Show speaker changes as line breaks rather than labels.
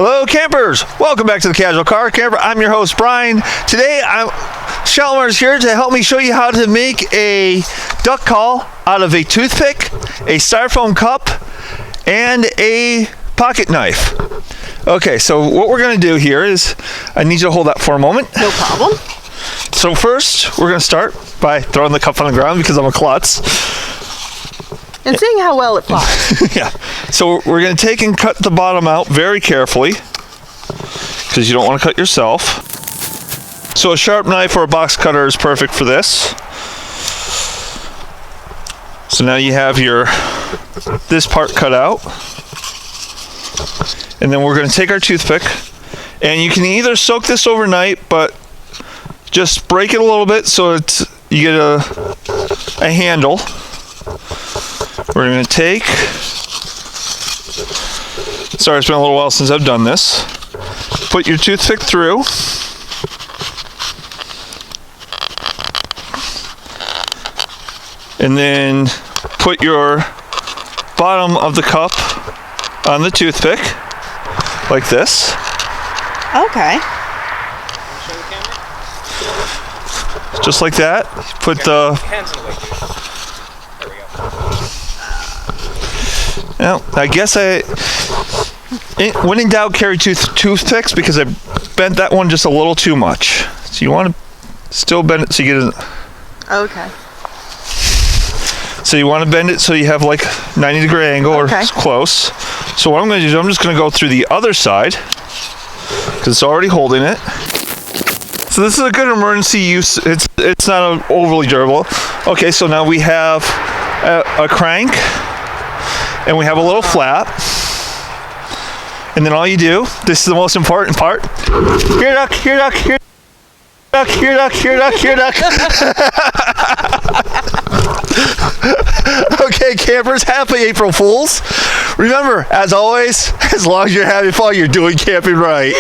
Hello campers, welcome back to the Casual Car Camper. I'm your host Brian. Today Shalimar is here to help me show you how to make a duck call out of a toothpick, a styrofoam cup, and a pocket knife. Okay, so what we're going to do here is, I need you to hold that for a moment.
No problem.
So first, we're going to start by throwing the cup on the ground because I'm a klutz.
And seeing how well it flies.
Yeah. So we're going to take and cut the bottom out very carefully because you don't want to cut yourself. So a sharp knife or a box cutter is perfect for this. So now you have this part cut out. And then we're going to take our toothpick, and you can either soak this overnight, but just break it a little bit so you get a handle. We're going to take, sorry, it's been a little while since I've done this. Put your toothpick through. And then put your bottom of the cup on the toothpick, like this.
Okay.
Show the camera.
Just like that. Put the
Hands in the way, dude. There we go.
Now, I guess when in doubt, carry toothpicks because I bent that one just a little too much. So you want to still bend it so you get it.
Okay.
So you want to bend it so you have like 90-degree angle or close. So what I'm going to do is I'm just going to go through the other side because it's already holding it. So this is a good emergency use. It's not overly durable. Okay, so now we have a crank. And we have a little flap. And then all you do, this is the most important part. Here, duck, here, duck, here, duck, here, duck, here, duck, here, duck. Okay, campers, happy April Fools. Remember, as always, as long as you're having fun, you're doing camping right.